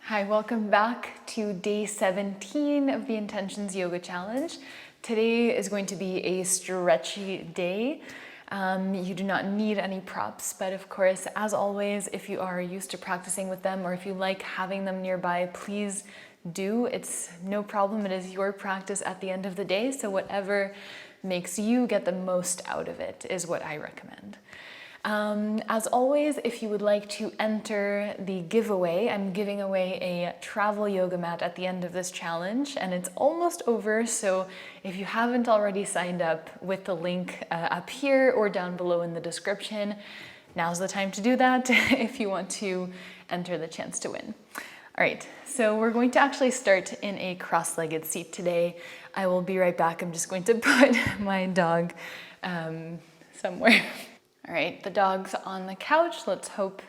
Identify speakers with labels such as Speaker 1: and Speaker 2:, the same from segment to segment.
Speaker 1: Hi, welcome back to day 17 of the Intentions Yoga Challenge. Today is going to be a stretchy day. You do not need any props, but of course, as always, if you are used to practicing with them or if you like having them nearby, please do. It's no problem. It is your practice at the end of the day, so whatever makes you get the most out of it is what I recommend. As always, if you would like to enter the giveaway, I'm giving away a travel yoga mat at the end of this challenge, and it's almost over, so if you haven't already signed up with the link up here or down below in the description, now's the time to do that if you want to enter the chance to win. All right, so we're going to actually start in a cross-legged seat today. I will be right back. I'm just going to put my dog somewhere. All right, the dog's on the couch. Let's hope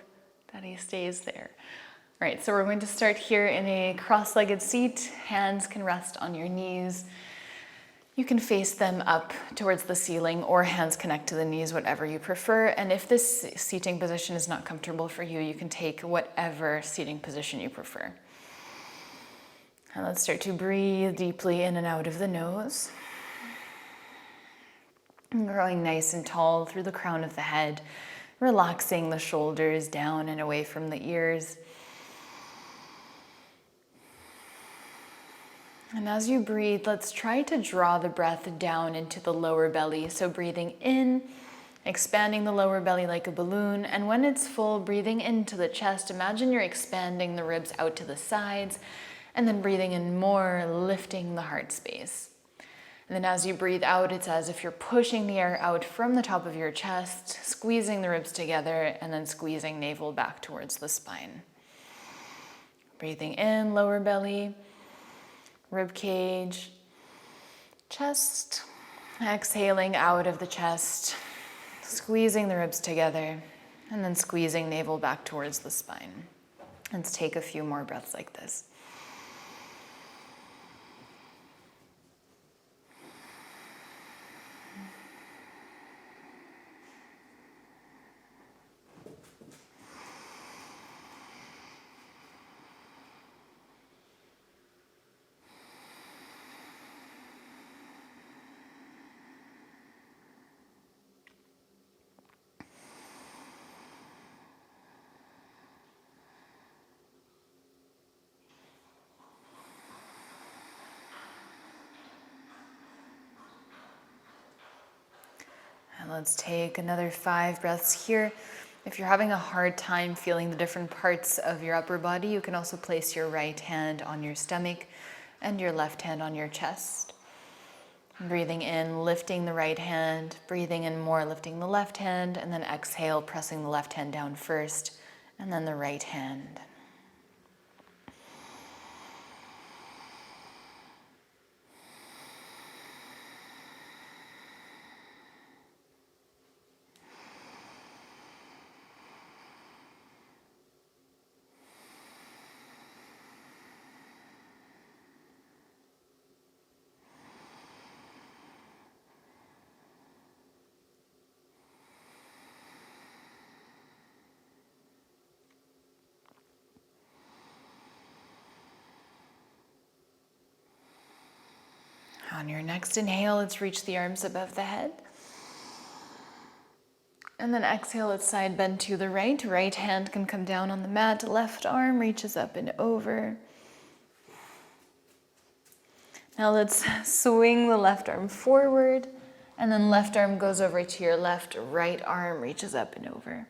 Speaker 1: that he stays there. All right, so we're going to start here in a cross-legged seat. Hands can rest on your knees. You can face them up towards the ceiling or hands connect to the knees, whatever you prefer. And if this seating position is not comfortable for you, you can take whatever seating position you prefer. And let's start to breathe deeply in and out of the nose. Growing nice and tall through the crown of the head, relaxing the shoulders down and away from the ears. And as you breathe, let's try to draw the breath down into the lower belly. So breathing in, expanding the lower belly like a balloon. And when it's full, breathing into the chest, imagine you're expanding the ribs out to the sides. And then breathing in more, lifting the heart space. And then as you breathe out, it's as if you're pushing the air out from the top of your chest, squeezing the ribs together, and then squeezing navel back towards the spine. Breathing in, lower belly, rib cage, chest. Exhaling out of the chest, squeezing the ribs together, and then squeezing navel back towards the spine. Let's take a few more breaths like this. And let's take another 5 breaths here. If you're having a hard time feeling the different parts of your upper body, you can also place your right hand on your stomach and your left hand on your chest. Breathing in, lifting the right hand, breathing in more, lifting the left hand, and then exhale, pressing the left hand down first, and then the right hand. On your next inhale, let's reach the arms above the head. And then exhale, let's side bend to the right. Right hand can come down on the mat. Left arm reaches up and over. Now let's swing the left arm forward. And then left arm goes over to your left. Right arm reaches up and over.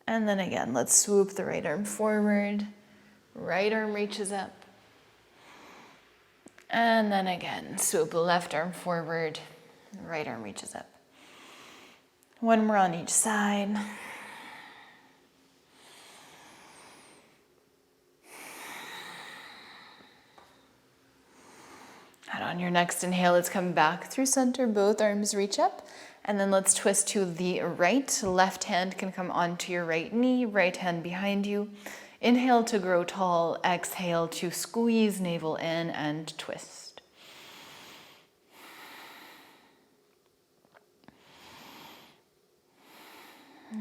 Speaker 1: And then again, let's swoop the right arm forward. Right arm reaches up. And then again, swoop the left arm forward, right arm reaches up. One more on each side. And on your next inhale, let's come back through center, both arms reach up. And then let's twist to the right. Left hand can come onto your right knee, right hand behind you. Inhale to grow tall, exhale to squeeze navel in and twist.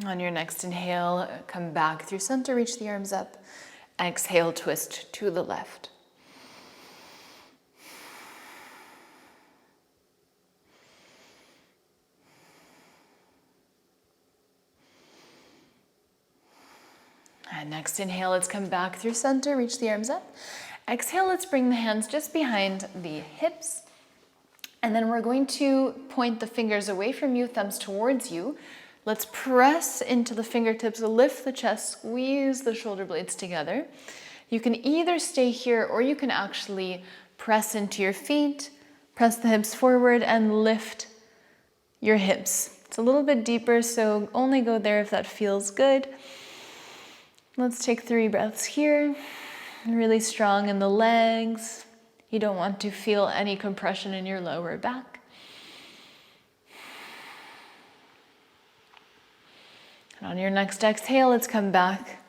Speaker 1: On your next inhale, come back through center, reach the arms up. Exhale, twist to the left. And next inhale, let's come back through center, reach the arms up. Exhale, let's bring the hands just behind the hips. And then we're going to point the fingers away from you, thumbs towards you. Let's press into the fingertips, lift the chest, squeeze the shoulder blades together. You can either stay here or you can actually press into your feet, press the hips forward and lift your hips. It's a little bit deeper, so only go there if that feels good. Let's take 3 breaths here. Really strong in the legs. You don't want to feel any compression in your lower back. And on your next exhale, let's come back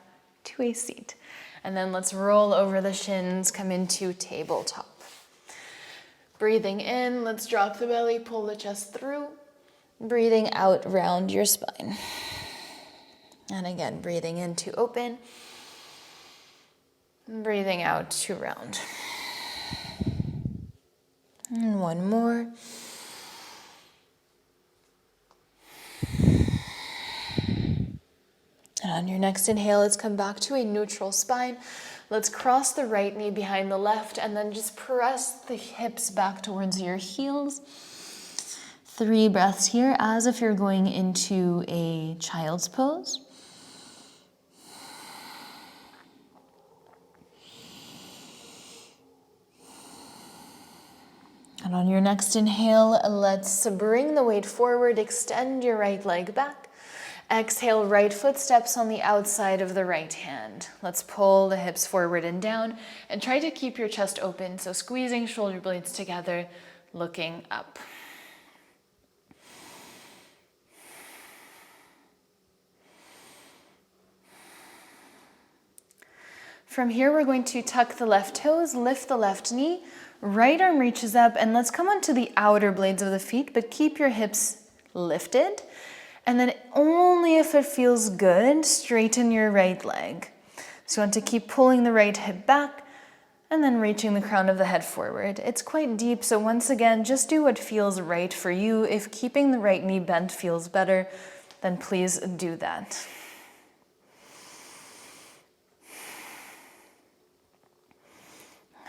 Speaker 1: to a seat. And then let's roll over the shins, come into tabletop. Breathing in, let's drop the belly, pull the chest through. Breathing out, round your spine. And again, breathing in to open. Breathing out to round. And one more. And on your next inhale, let's come back to a neutral spine. Let's cross the right knee behind the left and then just press the hips back towards your heels. 3 breaths here as if you're going into a child's pose. And on your next inhale, let's bring the weight forward, extend your right leg back. Exhale, right foot steps on the outside of the right hand. Let's pull the hips forward and down and try to keep your chest open. So squeezing shoulder blades together, looking up. From here, we're going to tuck the left toes, lift the left knee, right arm reaches up, and let's come onto the outer blades of the feet, but keep your hips lifted. And then only if it feels good, straighten your right leg. So you want to keep pulling the right hip back and then reaching the crown of the head forward. It's quite deep, so once again, just do what feels right for you. If keeping the right knee bent feels better, then please do that.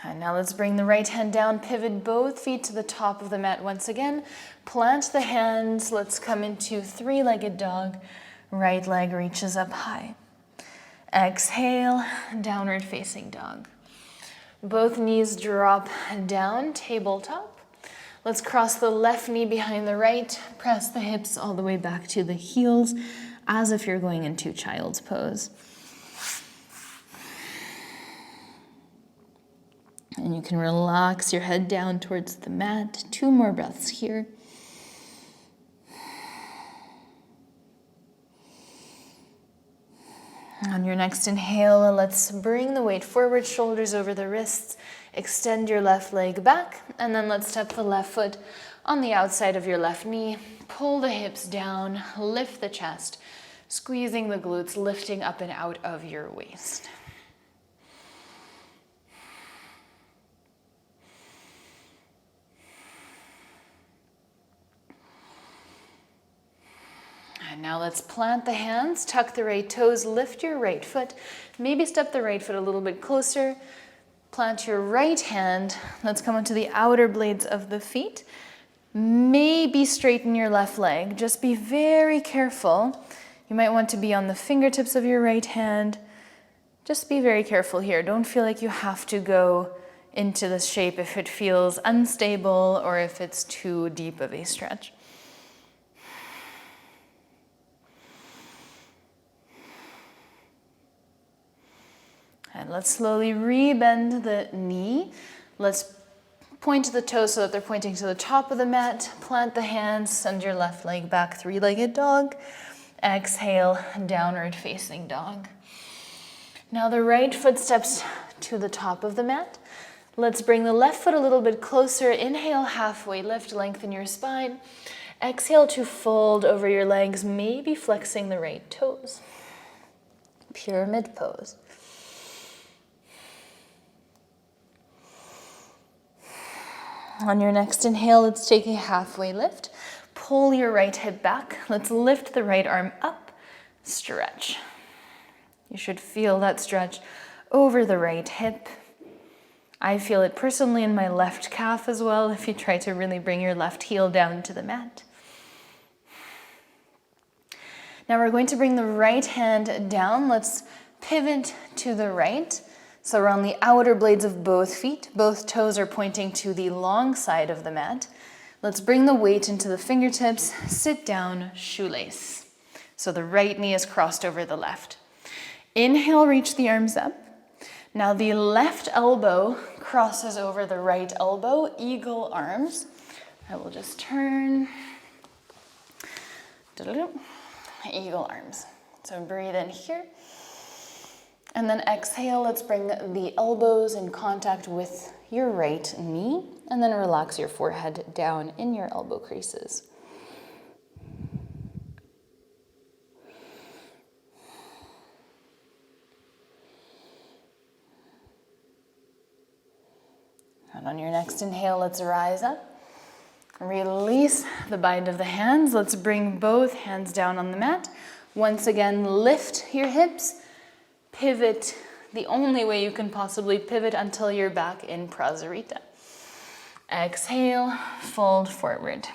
Speaker 1: And now let's bring the right hand down, pivot both feet to the top of the mat once again. Plant the hands, let's come into 3-legged dog. Right leg reaches up high. Exhale, downward facing dog. Both knees drop down, tabletop. Let's cross the left knee behind the right, press the hips all the way back to the heels, as if you're going into child's pose. And you can relax your head down towards the mat. 2 more breaths here. On your next inhale, let's bring the weight forward, shoulders over the wrists. Extend your left leg back, and then let's step the left foot on the outside of your left knee. Pull the hips down, lift the chest, squeezing the glutes, lifting up and out of your waist. And now let's plant the hands, tuck the right toes, lift your right foot, maybe step the right foot a little bit closer, plant your right hand, let's come onto the outer blades of the feet, maybe straighten your left leg, just be very careful. You might want to be on the fingertips of your right hand, just be very careful here. Don't feel like you have to go into this shape if it feels unstable or if it's too deep of a stretch. And let's slowly re-bend the knee. Let's point the toes so that they're pointing to the top of the mat. Plant the hands, send your left leg back, 3-legged dog. Exhale, downward facing dog. Now the right foot steps to the top of the mat. Let's bring the left foot a little bit closer. Inhale, halfway lift, lengthen your spine. Exhale to fold over your legs, maybe flexing the right toes. Pyramid pose. On your next inhale, let's take a halfway lift. Pull your right hip back. Let's lift the right arm up. Stretch. You should feel that stretch over the right hip. I feel it personally in my left calf as well, if you try to really bring your left heel down to the mat. Now we're going to bring the right hand down. Let's pivot to the right. So we're on the outer blades of both feet. Both toes are pointing to the long side of the mat. Let's bring the weight into the fingertips. Sit down, shoelace. So the right knee is crossed over the left. Inhale, reach the arms up. Now the left elbow crosses over the right elbow, eagle arms. I will just turn. Eagle arms. So breathe in here. And then exhale, let's bring the elbows in contact with your right knee, and then relax your forehead down in your elbow creases. And on your next inhale, let's rise up. Release the bind of the hands. Let's bring both hands down on the mat. Once again, lift your hips. Pivot the only way you can possibly pivot until you're back in Prasarita. Exhale, fold forward.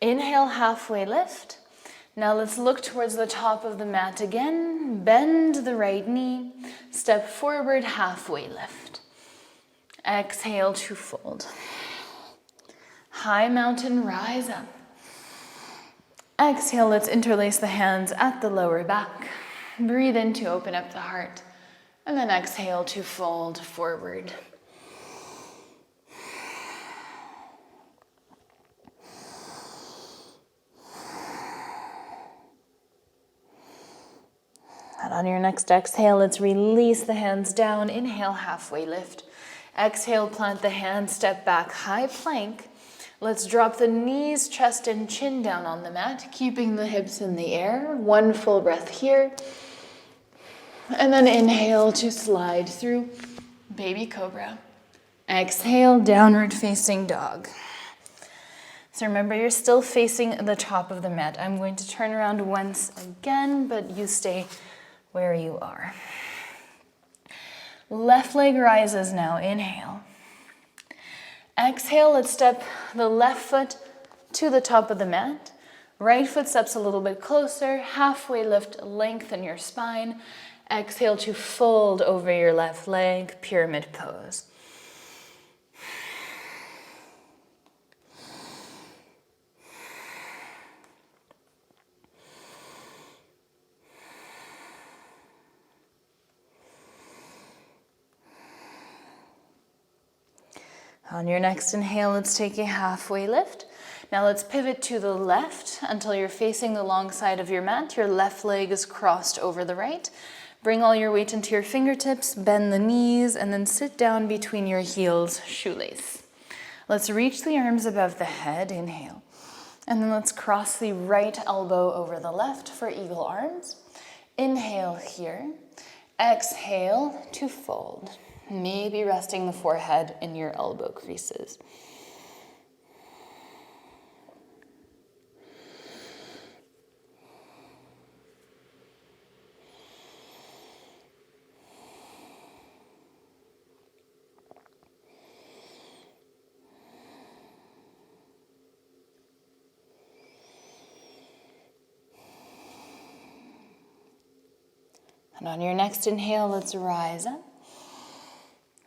Speaker 1: Inhale, halfway lift. Now let's look towards the top of the mat again. Bend the right knee. Step forward, halfway lift. Exhale to fold. High mountain, rise up. Exhale, let's interlace the hands at the lower back. Breathe in to open up the heart, and then exhale to fold forward. And on your next exhale, let's release the hands down. Inhale, halfway lift. Exhale, plant the hands, step back, high plank. Let's drop the knees, chest, and chin down on the mat, keeping the hips in the air. One full breath here. And then inhale to slide through baby cobra. Exhale, downward facing dog. So remember, you're still facing the top of the mat. I'm going to turn around once again, but you stay where you are. Left leg rises now, inhale. Exhale, let's step the left foot to the top of the mat. Right foot steps a little bit closer, halfway lift, lengthen your spine. Exhale to fold over your left leg, pyramid pose. On your next inhale, let's take a halfway lift. Now let's pivot to the left until you're facing the long side of your mat. Your left leg is crossed over the right. Bring all your weight into your fingertips, bend the knees, and then sit down between your heels, shoelace. Let's reach the arms above the head, inhale. And then let's cross the right elbow over the left for eagle arms. Inhale here. Exhale to fold. Maybe resting the forehead in your elbow creases. And on your next inhale, let's rise up.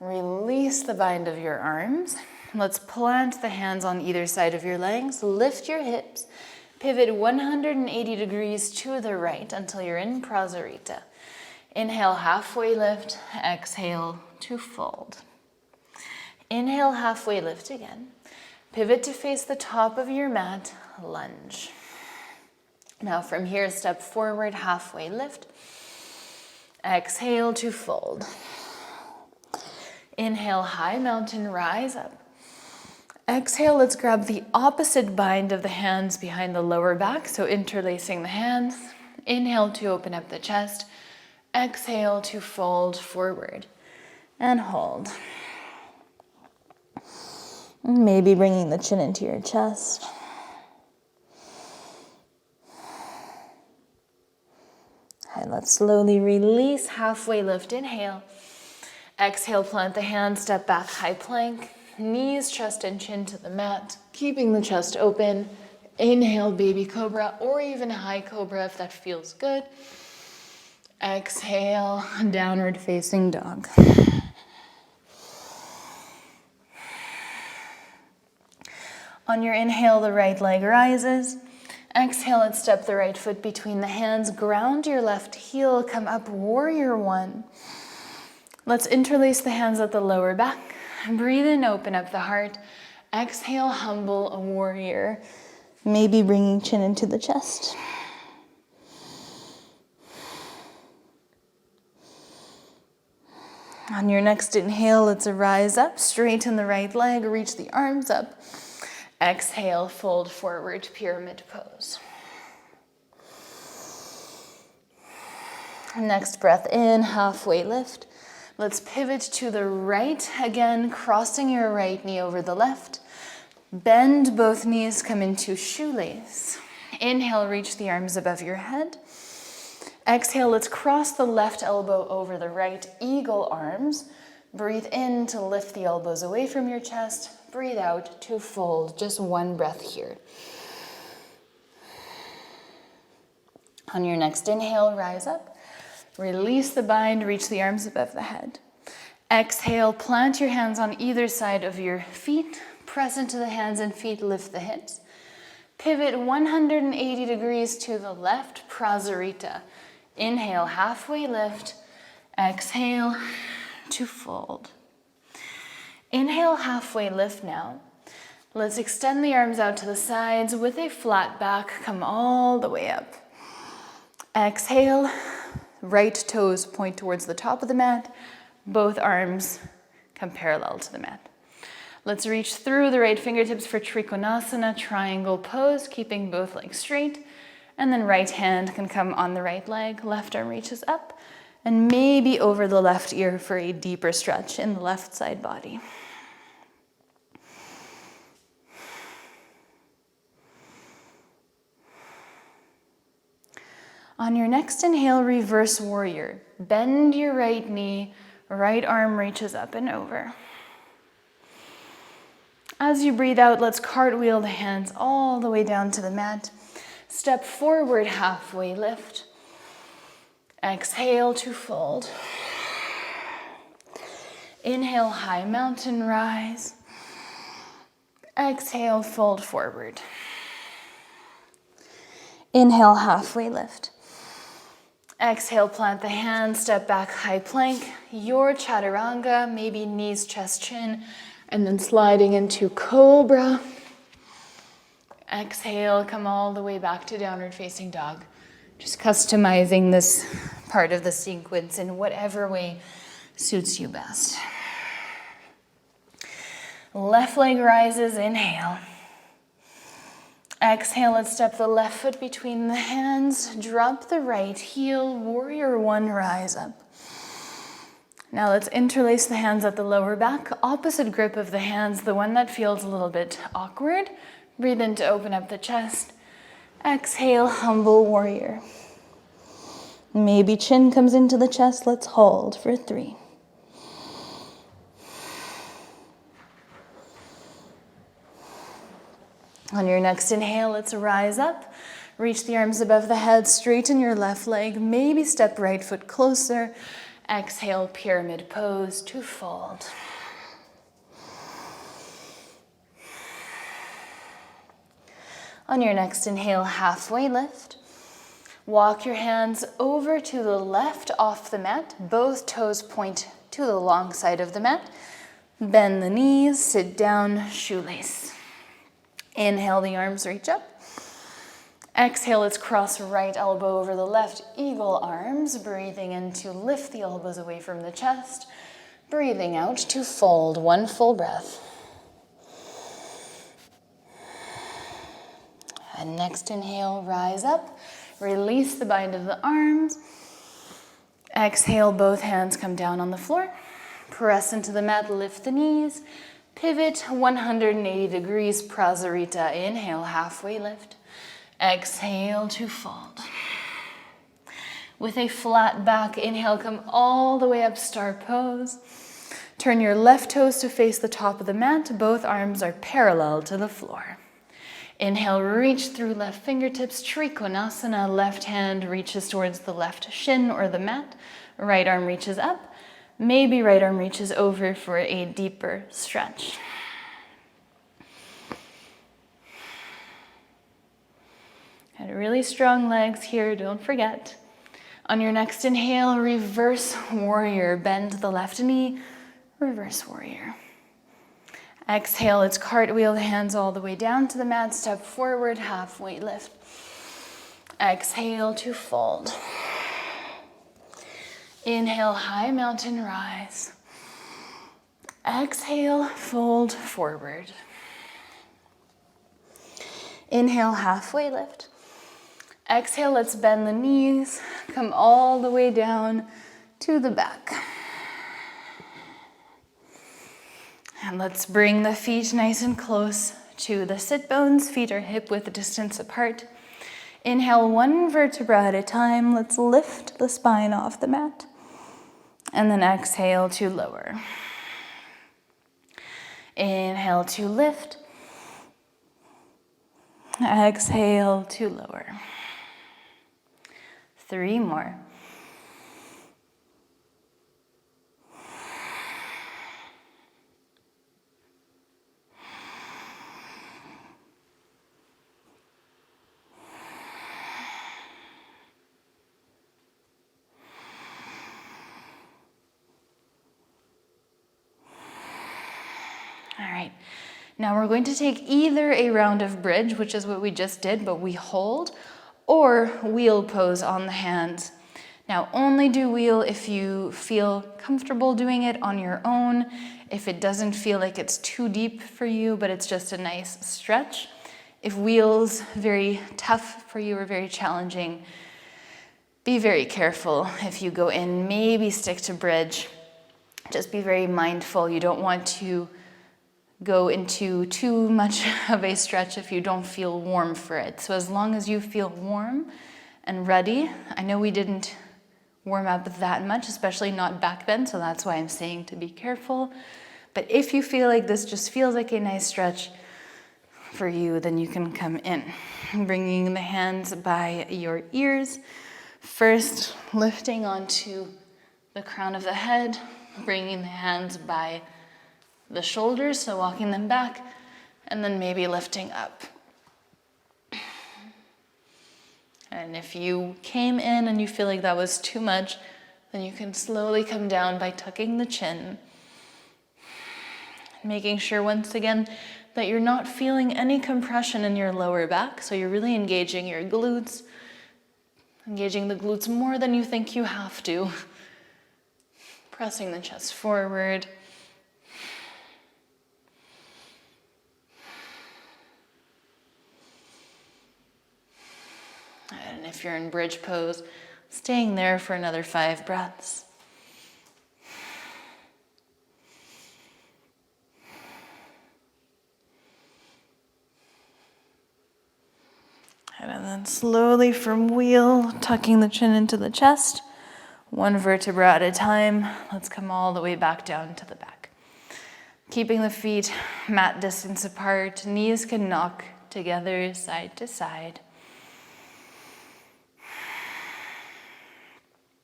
Speaker 1: Release the bind of your arms. Let's plant the hands on either side of your legs. Lift your hips. Pivot 180 degrees to the right until you're in Prasarita. Inhale, halfway lift. Exhale to fold. Inhale, halfway lift again. Pivot to face the top of your mat. Lunge. Now from here, step forward, halfway lift. Exhale to fold. Inhale, high mountain, rise up. Exhale, let's grab the opposite bind of the hands behind the lower back, so interlacing the hands. Inhale to open up the chest. Exhale to fold forward and hold. Maybe bringing the chin into your chest. And let's slowly release, halfway lift, inhale. Exhale, plant the hands, step back, high plank. Knees, chest, and chin to the mat, keeping the chest open. Inhale, baby cobra, or even high cobra if that feels good. Exhale, downward facing dog. On your inhale, the right leg rises. Exhale, let's step the right foot between the hands. Ground your left heel, come up, warrior one. Let's interlace the hands at the lower back. Breathe in, open up the heart. Exhale, humble a warrior. Maybe bringing chin into the chest. On your next inhale, let's rise up, straighten the right leg, reach the arms up. Exhale, fold forward, pyramid pose. Next breath in, halfway lift. Let's pivot to the right, again, crossing your right knee over the left. Bend both knees, come into shoelace. Inhale, reach the arms above your head. Exhale, let's cross the left elbow over the right, eagle arms. Breathe in to lift the elbows away from your chest. Breathe out to fold, just one breath here. On your next inhale, rise up. Release the bind, reach the arms above the head. Exhale, plant your hands on either side of your feet. Press into the hands and feet, lift the hips. Pivot 180 degrees to the left, prasarita. Inhale, halfway lift. Exhale to fold. Inhale, halfway lift now. Let's extend the arms out to the sides with a flat back. Come all the way up. Exhale, right toes point towards the top of the mat. Both arms come parallel to the mat. Let's reach through the right fingertips for Trikonasana, triangle pose, keeping both legs straight. And then right hand can come on the right leg, left arm reaches up, and maybe over the left ear for a deeper stretch in the left side body. On your next inhale, reverse warrior. Bend your right knee, right arm reaches up and over. As you breathe out, let's cartwheel the hands all the way down to the mat. Step forward, halfway lift. Exhale to fold. Inhale, high mountain rise. Exhale, fold forward. Inhale, halfway lift. Exhale, plant the hands, step back, high plank. Your chaturanga, maybe knees, chest, chin, and then sliding into cobra. Exhale, come all the way back to downward facing dog. Just customizing this part of the sequence in whatever way suits you best. Left leg rises, inhale. Exhale, let's step the left foot between the hands, drop the right heel, warrior one, rise up. Now let's interlace the hands at the lower back, opposite grip of the hands, the one that feels a little bit awkward. Breathe in to open up the chest. Exhale, humble warrior. Maybe chin comes into the chest, let's hold for 3. On your next inhale, let's rise up. Reach the arms above the head, straighten your left leg, maybe step right foot closer. Exhale, pyramid pose to fold. On your next inhale, halfway lift. Walk your hands over to the left off the mat. Both toes point to the long side of the mat. Bend the knees, sit down, shoelace. Inhale, the arms reach up. Exhale, let's cross right elbow over the left, eagle arms. Breathing in to lift the elbows away from the chest. Breathing out to fold, one full breath. And next inhale, rise up. Release the bind of the arms. Exhale, both hands come down on the floor. Press into the mat, lift the knees. Pivot 180 degrees, Prasarita. Inhale, halfway lift. Exhale to fold. With a flat back, inhale, come all the way up, star pose. Turn your left toes to face the top of the mat. Both arms are parallel to the floor. Inhale, reach through left fingertips, Trikonasana. Left hand reaches towards the left shin or the mat. Right arm reaches up. Maybe right arm reaches over for a deeper stretch. Had really strong legs here, don't forget. On your next inhale, reverse warrior. Bend the left knee, reverse warrior. Exhale, let's cartwheel the hands all the way down to the mat. Step forward, halfway lift. Exhale to fold. Inhale, high mountain rise. Exhale, fold forward. Inhale, halfway lift. Exhale, let's bend the knees. Come all the way down to the back. And let's bring the feet nice and close to the sit bones. Feet are hip width distance apart. Inhale, one vertebra at a time. Let's lift the spine off the mat. And then exhale to lower. Inhale to lift. Exhale to lower. 3 more. All right, now we're going to take either a round of bridge, which is what we just did, but we hold, or wheel pose on the hands. Now only do wheel if you feel comfortable doing it on your own, if it doesn't feel like it's too deep for you, but it's just a nice stretch. If wheel's very tough for you or very challenging, be very careful if you go in, maybe stick to bridge. Just be very mindful. You don't want to go into too much of a stretch if you don't feel warm for it. So as long as you feel warm and ready, I know we didn't warm up that much, especially not back bend, so that's why I'm saying to be careful. But if you feel like this just feels like a nice stretch for you, then you can come in. Bringing the hands by your ears. First, lifting onto the crown of the head, bringing the hands by the shoulders, so walking them back, and then maybe lifting up. And if you came in and you feel like that was too much, then you can slowly come down by tucking the chin. Making sure, once again, that you're not feeling any compression in your lower back, so you're really engaging your glutes, engaging the glutes more than you think you have to. Pressing the chest forward. And if you're in bridge pose, staying there for another 5 breaths. And then slowly from wheel, tucking the chin into the chest, 1 vertebra at a time. Let's come all the way back down to the back. Keeping the feet mat distance apart, knees can knock together side to side.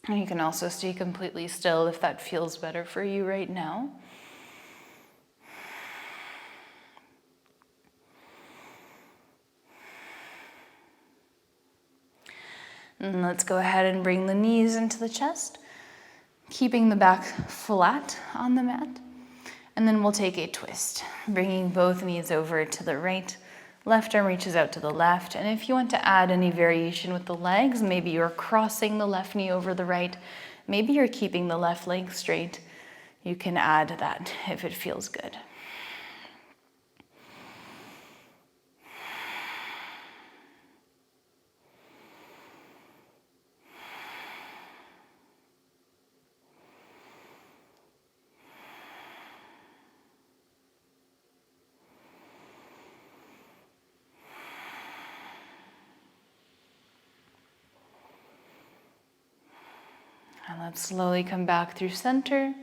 Speaker 1: And you can also stay completely still if that feels better for you right now. And let's go ahead and bring the knees into the chest, keeping the back flat on the mat. And then we'll take a twist, bringing both knees over to the right. Left arm reaches out to the left. And if you want to add any variation with the legs, maybe you're crossing the left knee over the right. Maybe you're keeping the left leg straight. You can add that if it feels good. And let's slowly come back through center.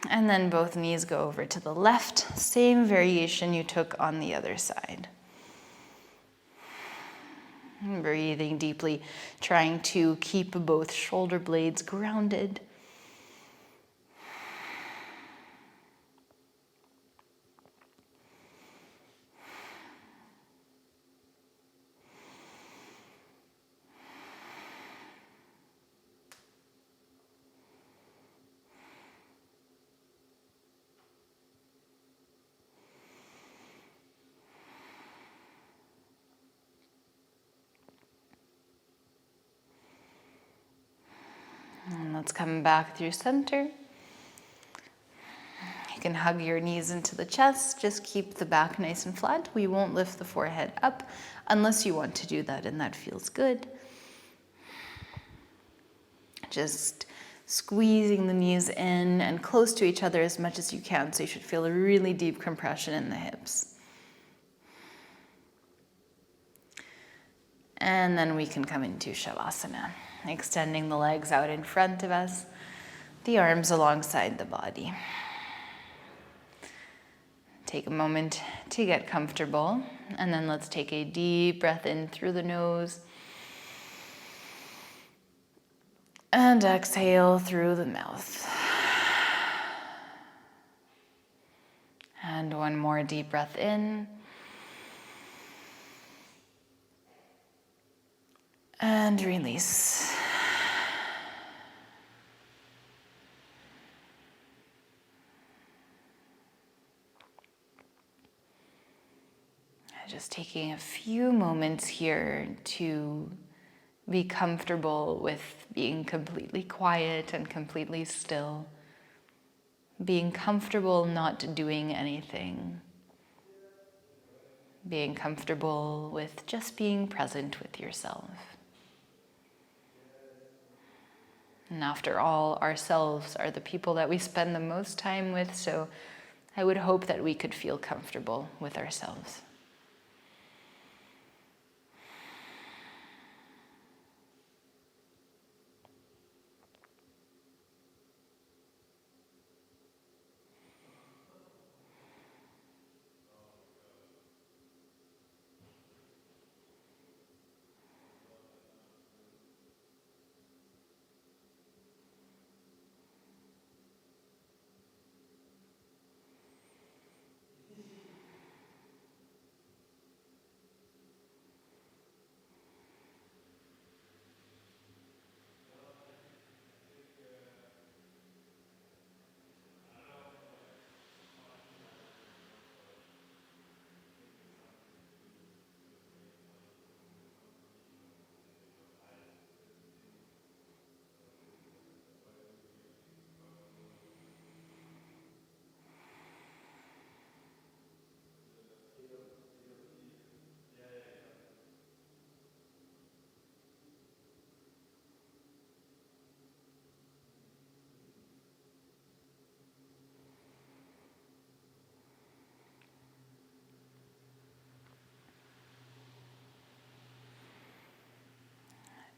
Speaker 1: And then both knees go over to the left. Same variation you took on the other side. Breathing deeply, trying to keep both shoulder blades grounded. And let's come back through center. You can hug your knees into the chest. Just keep the back nice and flat. We won't lift the forehead up unless you want to do that and that feels good. Just squeezing the knees in and close to each other as much as you can. So you should feel a really deep compression in the hips. And then we can come into Shavasana, extending the legs out in front of us, the arms alongside the body. Take a moment to get comfortable, and then let's take a deep breath in through the nose, and exhale through the mouth. And one more deep breath in. And release. Just taking a few moments here to be comfortable with being completely quiet and completely still. Being comfortable not doing anything. Being comfortable with just being present with yourself. And after all, ourselves are the people that we spend the most time with, so I would hope that we could feel comfortable with ourselves.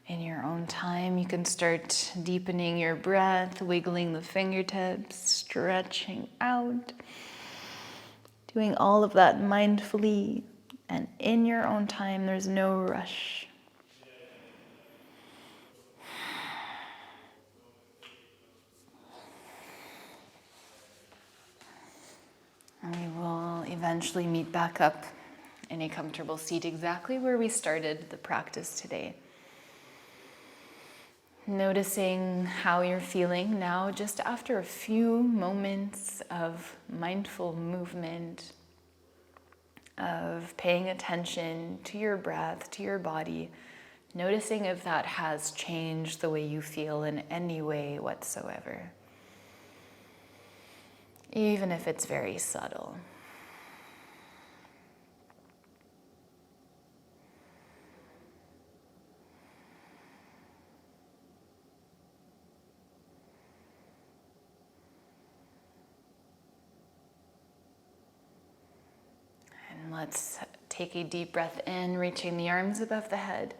Speaker 1: In your own time, you can start deepening your breath, wiggling the fingertips, stretching out, doing all of that mindfully, and in your own time, there's no rush. And we will eventually meet back up in a comfortable seat exactly where we started the practice today. Noticing how you're feeling now just after a few moments of mindful movement, of paying attention to your breath, to your body, noticing if that has changed the way you feel in any way whatsoever, even if it's very subtle. Let's take a deep breath in, reaching the arms above the head.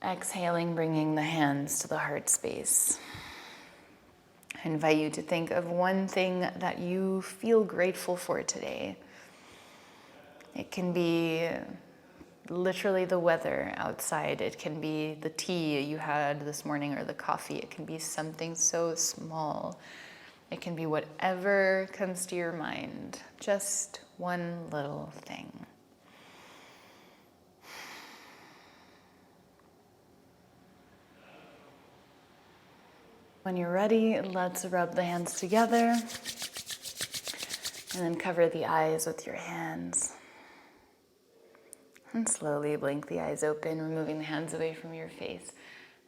Speaker 1: Exhaling, bringing the hands to the heart space. I invite you to think of one thing that you feel grateful for today. It can be literally the weather outside. It can be the tea you had this morning or the coffee. It can be something so small. It can be whatever comes to your mind. Just one little thing. When you're ready, let's rub the hands together and then cover the eyes with your hands. And slowly blink the eyes open, removing the hands away from your face.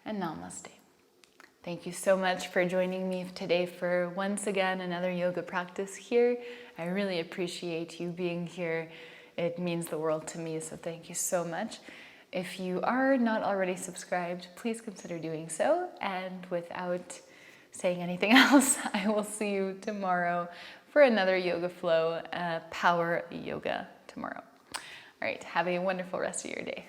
Speaker 1: And namaste. Thank you so much for joining me today for once again another yoga practice here. I really appreciate you being here. It means the world to me, so thank you so much. If you are not already subscribed, please consider doing so. And without saying anything else, I will see you tomorrow for another yoga flow, power yoga tomorrow. All right, have a wonderful rest of your day.